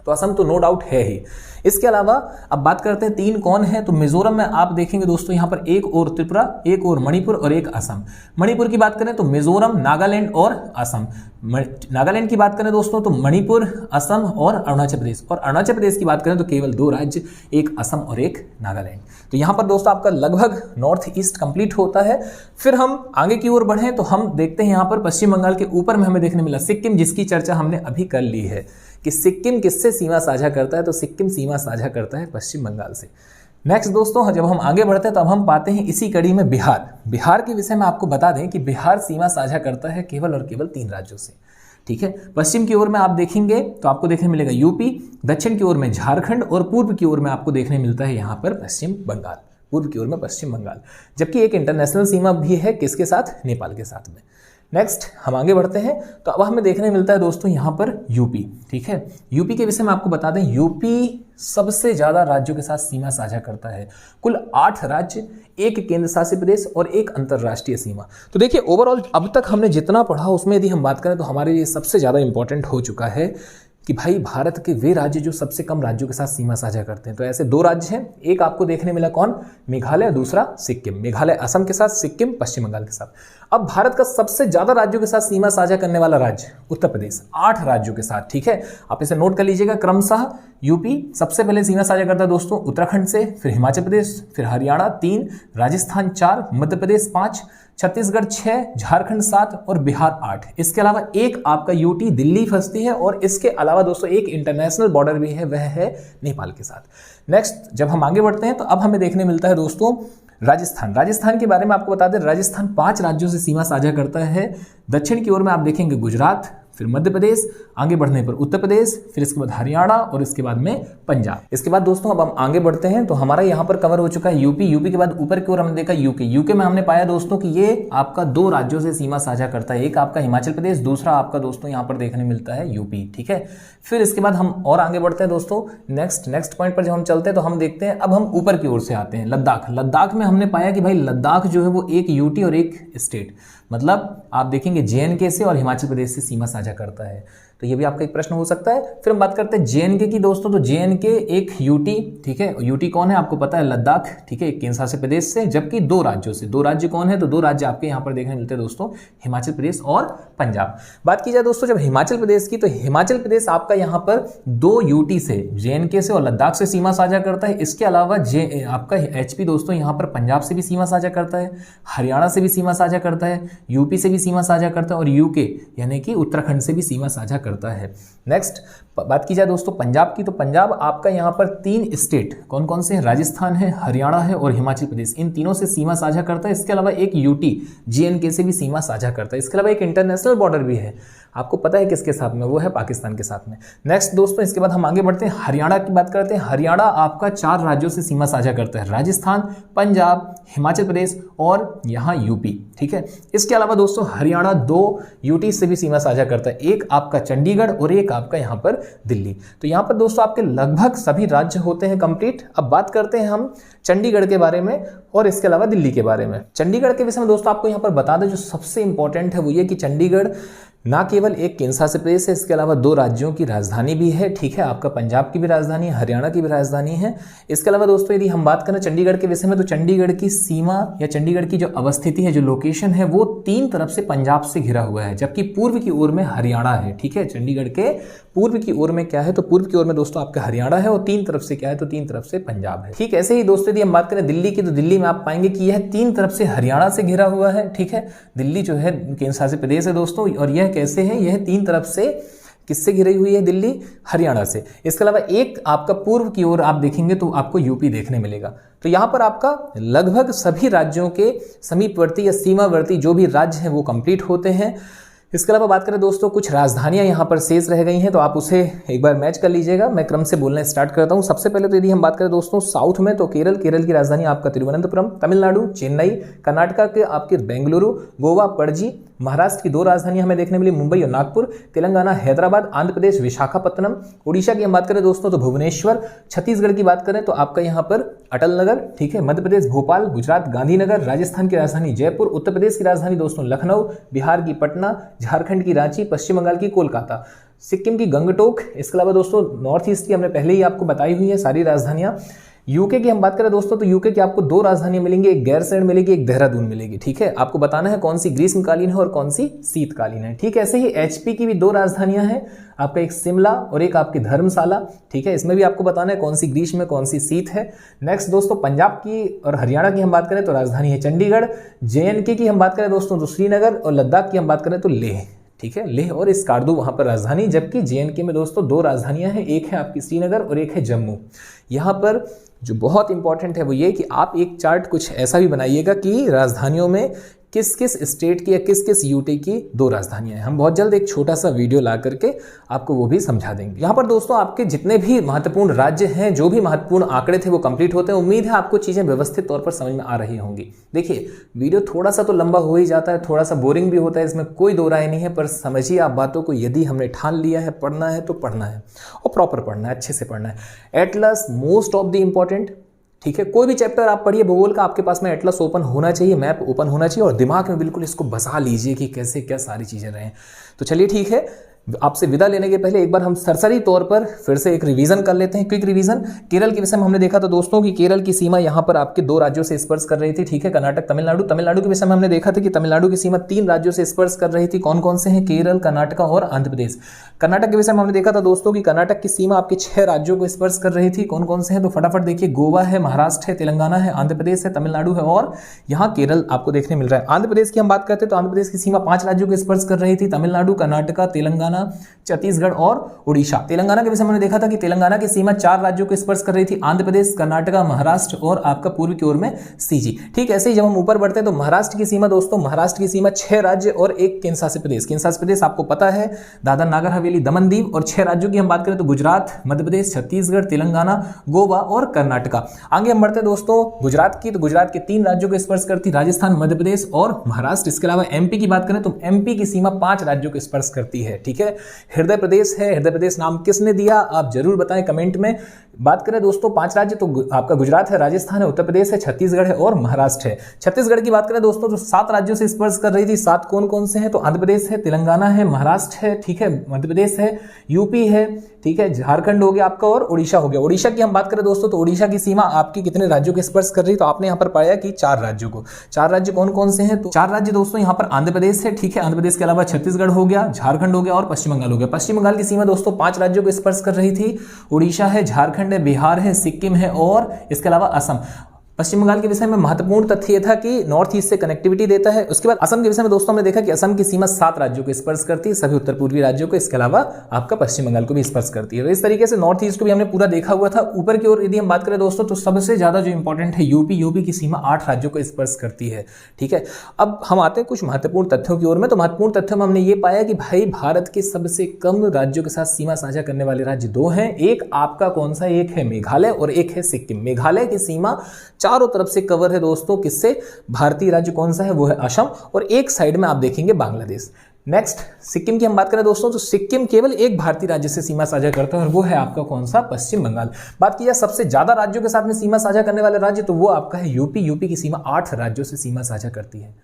तो असम तो नो डाउट है ही। इसके अलावा अब बात करते हैं 3 कौन है, तो मिजोरम में आप देखेंगे दोस्तों यहाँ पर एक और त्रिपुरा, एक और मणिपुर और एक असम। मणिपुर की बात करें तो मिजोरम, नागालैंड और असम। नागालैंड की बात करें दोस्तों तो मणिपुर, असम और अरुणाचल प्रदेश। और अरुणाचल प्रदेश की बात करें तो केवल 2 राज्य, एक असम और एक नागालैंड। तो यहाँ पर दोस्तों आपका लगभग नॉर्थ ईस्ट कंप्लीट होता है। फिर हम आगे की ओर बढ़ें तो हम देखते हैं यहाँ पर पश्चिम बंगाल के ऊपर में हमें देखने मिला सिक्किम, जिसकी चर्चा हमने अभी कर ली है कि सिक्किम किससे सीमा साझा करता है, तो सिक्किम सीमा साझा करता है पश्चिम बंगाल से। नेक्स्ट दोस्तों जब हम आगे बढ़ते हैं तो अब हम पाते हैं इसी कड़ी में बिहार। बिहार के विषय में आपको बता दें कि बिहार सीमा साझा करता है केवल और केवल 3 राज्यों से, ठीक है। पश्चिम की ओर में आप देखेंगे तो आपको देखने मिलेगा यूपी, दक्षिण की ओर में झारखंड और पूर्व की ओर में आपको देखने मिलता है यहाँ पर पश्चिम बंगाल। पूर्व की ओर में पश्चिम बंगाल, जबकि एक इंटरनेशनल सीमा भी है किसके साथ, नेपाल के साथ में। नेक्स्ट हम आगे बढ़ते हैं तो अब हमें देखने मिलता है दोस्तों यहाँ पर यूपी, ठीक है। यूपी के विषय में आपको बता दें यूपी सबसे ज्यादा राज्यों के साथ सीमा साझा करता है। कुल 8 राज्य, एक केंद्र शासित प्रदेश और एक अंतर्राष्ट्रीय सीमा। तो देखिए ओवरऑल अब तक हमने जितना पढ़ा उसमें यदि हम बात करें तो हमारे लिए सबसे ज्यादा इंपॉर्टेंट हो चुका है कि भाई भारत के वे राज्य जो सबसे कम राज्यों के साथ सीमा साझा करते हैं। तो ऐसे 2 राज्य हैं, एक आपको देखने मिला कौन, मेघालय, दूसरा सिक्किम। मेघालय असम के साथ, सिक्किम पश्चिम बंगाल के साथ। अब भारत का सबसे ज्यादा राज्यों के साथ सीमा साझा करने वाला राज्य उत्तर प्रदेश, 8 राज्यों के साथ, ठीक है। आप इसे नोट कर लीजिएगा। क्रमशः यूपी सबसे पहले सीमा साझा करता है दोस्तों उत्तराखंड से, फिर हिमाचल प्रदेश, फिर हरियाणा 3, राजस्थान 4, मध्य प्रदेश 5, छत्तीसगढ़ 6, झारखंड 7 और बिहार 8। इसके अलावा एक आपका यूटी दिल्ली फंसती है और इसके अलावा दोस्तों एक इंटरनेशनल बॉर्डर भी है, वह है नेपाल के साथ। नेक्स्ट जब हम आगे बढ़ते हैं तो अब हमें देखने मिलता है दोस्तों राजस्थान। राजस्थान के बारे में आपको बता दें, राजस्थान 5 राज्यों से सीमा साझा करता है। दक्षिण की ओर में आप देखेंगे गुजरात, फिर मध्य प्रदेश, आगे बढ़ने पर उत्तर प्रदेश, फिर इसके बाद हरियाणा और इसके बाद में पंजाब। इसके बाद दोस्तों अब हम आगे बढ़ते हैं तो हमारा यहाँ पर कवर हो चुका है यूपी। यूपी के बाद ऊपर की ओर हमने देखा यूके। यूके में हमने पाया दोस्तों कि ये आपका 2 राज्यों से सीमा साझा करता है, एक आपका हिमाचल प्रदेश, दूसरा आपका दोस्तों यहाँ पर देखने मिलता है यूपी, ठीक है। फिर इसके बाद हम और आगे बढ़ते हैं दोस्तों नेक्स्ट पॉइंट पर जब हम चलते हैं तो हम देखते हैं अब हम ऊपर की ओर से आते हैं लद्दाख। लद्दाख में हमने पाया कि भाई लद्दाख जो है वो एक यूटी और एक स्टेट, मतलब आप देखेंगे जेएनके से और हिमाचल प्रदेश से सीमा साझा करता है। तो ये भी आपका एक प्रश्न हो सकता है। फिर हम बात करते हैं जेएनके की दोस्तों, तो जेएनके एक यूटी, ठीक है, यूटी कौन है आपको पता है, लद्दाख, ठीक है, एक केंद्र शासित प्रदेश से, जबकि दो राज्यों से। दो राज्य कौन है, तो दो राज्य आपके यहाँ पर देखने मिलते हैं दोस्तों, हिमाचल प्रदेश और पंजाब। बात की जाए दोस्तों जब हिमाचल प्रदेश की, तो हिमाचल प्रदेश आपका यहाँ पर दो यूटी से, जेएनके से और लद्दाख से सीमा साझा करता है। इसके अलावा आपका एचपी दोस्तों यहाँ पर पंजाब से भी सीमा साझा करता है, हरियाणा से भी सीमा साझा करता है, यूपी से भी सीमा साझा करता है और यूके यानी कि उत्तराखंड से भी सीमा साझा करता है। नेक्स्ट बात की जाए दोस्तों पंजाब की, तो पंजाब आपका यहाँ पर 3 स्टेट कौन कौन से हैं, राजस्थान है, हरियाणा है और हिमाचल प्रदेश, इन तीनों से सीमा साझा करता है। इसके अलावा एक यूटी जेएनके से भी सीमा साझा करता है। इसके अलावा एक इंटरनेशनल बॉर्डर भी है, आपको पता है किसके साथ में, वो है पाकिस्तान के साथ में। नेक्स्ट दोस्तों इसके बाद हम आगे बढ़ते हैं, हरियाणा की बात करते हैं। हरियाणा आपका 4 राज्यों से सीमा साझा करता है, राजस्थान, पंजाब, हिमाचल प्रदेश और यहाँ यूपी, ठीक है। इसके अलावा दोस्तों हरियाणा 2 यूटी से भी सीमा साझा करता है, एक आपका चंडीगढ़ और एक आपका यहाँ पर दिल्ली। तो यहाँ पर दोस्तों आपके लगभग सभी राज्य होते हैं कंप्लीट। अब बात करते हैं हम चंडीगढ़ के बारे में और इसके अलावा दिल्ली के बारे में। चंडीगढ़ के विषय में दोस्तों आपको यहाँ पर बता दें, जो सबसे इंपॉर्टेंट है वो ये कि चंडीगढ़ ना केवल एक केंद्र शासित प्रदेश है, इसके अलावा 2 राज्यों की राजधानी भी है, ठीक है, आपका पंजाब की भी राजधानी है, हरियाणा की भी राजधानी है। इसके अलावा दोस्तों यदि हम बात करें चंडीगढ़ के विषय में, तो चंडीगढ़ की सीमा या चंडीगढ़ की जो अवस्थिति है, जो लोकेशन है, वो 3 तरफ से पंजाब से घिरा हुआ है, जबकि पूर्व की ओर में हरियाणा है, ठीक है। चंडीगढ़ के पूर्व की ओर में क्या है, तो पूर्व की ओर में दोस्तों आपका हरियाणा है और 3 तरफ से क्या है, तो 3 तरफ से पंजाब है, ठीक। ऐसे ही दोस्तों यदि हम बात करें दिल्ली की, तो दिल्ली में आप पाएंगे कि यह 3 तरफ से हरियाणा से घिरा हुआ है, ठीक है। दिल्ली जो है केंद्र शासित प्रदेश है दोस्तों, और यह कैसे है, यह 3 तरफ से किससे घिरी हुई है, दिल्ली, हरियाणा से। इसके अलावा एक आपका पूर्व की ओर आप देखेंगे तो आपको यूपी देखने मिलेगा। तो यहां पर आपका लगभग सभी राज्यों के समीपवर्ती या सीमावर्ती जो भी राज्य हैं वो कंप्लीट होते हैं। इसके अलावा बात करें दोस्तों कुछ राजधानियां यहां पर शेष रह गई हैं, तो आप उसे एक बार मैच कर लीजिएगा। मैं क्रम से बोलना स्टार्ट करता हूं। सबसे पहले तो यदि हम बात करें दोस्तों साउथ में, तो केरल की राजधानी आपका तिरुवनंतपुरम, तमिलनाडु चेन्नई, कर्नाटका के आपके बेंगलुरु, गोवा पणजी, महाराष्ट्र की 2 राजधानियां हमें देखने मिली, मुंबई और नागपुर, तेलंगाना हैदराबाद, आंध्र प्रदेश विशाखापत्तनम, उड़ीसा की हम बात करें दोस्तों तो भुवनेश्वर, छत्तीसगढ़ की बात करें तो आपका यहाँ पर अटल नगर, ठीक है, मध्य प्रदेश भोपाल, गुजरात गांधीनगर, राजस्थान की राजधानी जयपुर, उत्तर प्रदेश की राजधानी दोस्तों लखनऊ, बिहार की पटना, झारखंड की रांची, पश्चिम बंगाल की कोलकाता, सिक्किम की गंगटोक। इसके अलावा दोस्तों नॉर्थ ईस्ट की हमने पहले ही आपको बताई हुई है सारी राजधानियां। यूके की हम बात करें दोस्तों, तो यूके की आपको 2 राजधानियां मिलेंगी, एक गैरसैंण मिलेगी, एक देहरादून मिलेगी, ठीक है। आपको बताना है कौन सी ग्रीष्मकालीन है और कौन सी शीतकालीन है, ठीक है। ऐसे ही एचपी की भी 2 राजधानियां हैं, आपका एक शिमला और एक आपकी धर्मशाला, ठीक है। इसमें भी आपको बताना है कौन सी ग्रीष्म में कौन सी शीत है। नेक्स्ट दोस्तों पंजाब की और हरियाणा की हम बात करें तो राजधानी है चंडीगढ़, जेएनके की हम बात करें दोस्तों तो श्रीनगर, और लद्दाख की हम बात करें तो लेह, ठीक है, लेह और स्कार्दू वहां पर राजधानी। जबकि जेएनके में दोस्तों 2 राजधानियां हैं, एक है आपकी श्रीनगर और एक है जम्मू। यहां पर जो बहुत इंपॉर्टेंट है वो ये कि आप एक चार्ट कुछ ऐसा भी बनाइएगा कि राजधानियों में किस किस स्टेट की या किस किस यूटी की 2 राजधानियां हैं। हम बहुत जल्द एक छोटा सा वीडियो ला करके आपको वो भी समझा देंगे। यहाँ पर दोस्तों आपके जितने भी महत्वपूर्ण राज्य हैं, जो भी महत्वपूर्ण आंकड़े थे वो कंप्लीट होते हैं। उम्मीद है आपको चीजें व्यवस्थित तौर पर समझ में आ रही होंगी। देखिए वीडियो थोड़ा सा तो लंबा हो ही जाता है, थोड़ा सा बोरिंग भी होता है, इसमें कोई दो राय नहीं है, पर समझिए आप बातों को। यदि हमने ठान लिया है पढ़ना है तो पढ़ना है और प्रॉपर पढ़ना है, अच्छे से पढ़ना है। Atlas most of the important, ठीक है। कोई भी चैप्टर आप पढ़िए भूगोल का, आपके पास में एटलस ओपन होना चाहिए, मैप ओपन होना चाहिए, और दिमाग में बिल्कुल इसको बसा लीजिए कि कैसे क्या सारी चीजें रहें। तो चलिए ठीक है, आपसे विदा लेने के पहले एक बार हम सरसरी तौर पर फिर से एक रिवीजन कर लेते हैं, क्विक रिवीजन। केरल के विषय में हमने देखा था दोस्तों कि केरल की सीमा यहां पर आपके 2 राज्यों से स्पर्श कर रही थी, ठीक है, कर्नाटक तमिलनाडु। तमिलनाडु के विषय में हमने देखा था कि तमिलनाडु की सीमा 3 राज्यों से स्पर्श कर रही थी। कौन कौन से हैं? केरल, कर्नाटक और आंध्र प्रदेश। कर्नाटक के विषय में हमने देखा था दोस्तों कि कर्नाटक की सीमा आपके 6 राज्यों को स्पर्श कर रही थी। कौन कौन से हैं? तो फटाफट देखिए, गोवा है, महाराष्ट्र है, तेलंगाना है, आंध्र प्रदेश है, तमिलनाडु है और यहाँ केरल आपको देखने मिल रहा है। आंध्र प्रदेश की हम बात करते हैं तो आंध्र प्रदेश की सीमा 5 राज्यों को स्पर्श कर रही थी, तमिलनाडु, कर्नाटका, तेलंगाना, छत्तीसगढ़ और उड़ीसा। तेलंगाना के विषय में हमने देखा था कि तेलंगाना की सीमा 4 राज्यों को स्पर्श कर रही थी, आंध्र प्रदेश, कर्नाटका, महाराष्ट्र और आपका पूर्व की ओर में सीजी। ठीक, ऐसे ही जब हम ऊपर बढ़ते हैं तो महाराष्ट्र की सीमा दोस्तों, महाराष्ट्र की सीमा 6 राज्य और एक केंद्र शासित प्रदेश। केंद्र शासित प्रदेश आपको पता है दादर नागर हवेली, दमन दीव। और 6 राज्यों की हम बात करें तो गुजरात, मध्य प्रदेश, छत्तीसगढ़, तेलंगाना, गोवा और कर्नाटका। आगे हम बढ़ते हैं दोस्तों गुजरात की, तो गुजरात के 3 राज्यों को स्पर्श करती, राजस्थान, मध्य प्रदेश और महाराष्ट्र। इसके अलावा एमपी की बात करें तो एमपी की सीमा 5 राज्यों को स्पर्श करती है। ठीक है, हृदय प्रदेश है। हृदय प्रदेश नाम किसने दिया आप जरूर बताएं कमेंट में। बात करें दोस्तों 5 राज्य, तो आपका गुजरात है, राजस्थान है, उत्तर प्रदेश है, छत्तीसगढ़ है और महाराष्ट्र है। छत्तीसगढ़ की बात करें दोस्तों तो 7 राज्यों से स्पर्श कर रही थी। 7 कौन कौन से हैं? तो आंध्र प्रदेश है, तेलंगाना है, महाराष्ट्र है, ठीक है, मध्य प्रदेश है, यूपी है, ठीक है, झारखंड हो गया आपका और ओडिशा हो गया। ओडिशा की हम बात करें दोस्तों तो ओडिशा की सीमा आपकी कितने राज्यों के स्पर्श कर रही है? तो आपने यहाँ पर पाया कि 4 राज्यों को। 4 राज्य कौन कौन से हैं? तो 4 राज्य दोस्तों यहाँ पर आंध्र प्रदेश है, ठीक है, आंध्र प्रदेश के अलावा छत्तीसगढ़ हो गया, झारखंड हो गया और पश्चिम बंगाल हो गया। पश्चिम बंगाल की सीमा दोस्तों 5 राज्यों को स्पर्श कर रही थी। उड़ीसा है, झारखंड है, बिहार है, सिक्किम है और इसके अलावा असम। पश्चिम बंगाल के विषय में महत्वपूर्ण तथ्य यह था कि नॉर्थ ईस्ट से कनेक्टिविटी देता है। उसके बाद असम के विषय में दोस्तों हमने देखा कि असम की सीमा 7 राज्यों को स्पर्श करती है, सभी उत्तर पूर्वी राज्यों को, इसके अलावा आपका पश्चिम बंगाल को भी स्पर्श करती है। तो इस तरीके से नॉर्थ ईस्ट को भी हमने पूरा देखा हुआ था। ऊपर की ओर यदि हम बात करें दोस्तों तो सबसे ज्यादा जो इंपॉर्टेंट है यूपी की सीमा 8 राज्यों को स्पर्श करती है, ठीक है। अब हम आते हैं कुछ महत्वपूर्ण तथ्यों की ओर में। तो महत्वपूर्ण तथ्यों में हमने ये पाया कि भाई भारत के सबसे कम राज्यों के साथ सीमा साझा करने वाले राज्य 2 हैं। एक आपका कौन सा? एक है मेघालय और एक है सिक्किम। मेघालय की सीमा चारों तरफ से कवर है दोस्तों, किससे? भारतीय राज्य कौन सा है? वो है असम, और एक साइड में आप देखेंगे बांग्लादेश। नेक्स्ट सिक्किम की हम बात करें दोस्तों तो सिक्किम केवल एक भारतीय राज्य से सीमा साझा करता है और वो है आपका कौन सा? पश्चिम बंगाल। बात की जाए सबसे ज्यादा राज्यों के साथ में सीमा साझा करने वाले राज्य तो वो आपका है यूपी की सीमा 8 राज्यों से सीमा साझा करती है।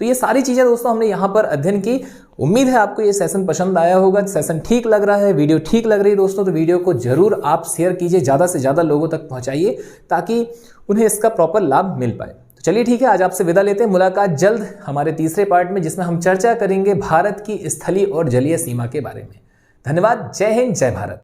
तो ये सारी चीजें दोस्तों हमने यहां पर अध्ययन की। उम्मीद है आपको ये सेशन पसंद आया होगा, सेशन ठीक लग रहा है, वीडियो ठीक लग रही है दोस्तों, तो वीडियो को जरूर आप शेयर कीजिए, ज्यादा से ज्यादा लोगों तक पहुंचाइए ताकि उन्हें इसका प्रॉपर लाभ मिल पाए। तो चलिए ठीक है, आज आपसे विदा लेते हैं। मुलाकात जल्द हमारे तीसरे पार्ट में, जिसमें हम चर्चा करेंगे भारत की स्थलीय और जलीय सीमा के बारे में। धन्यवाद। जय हिंद, जय भारत।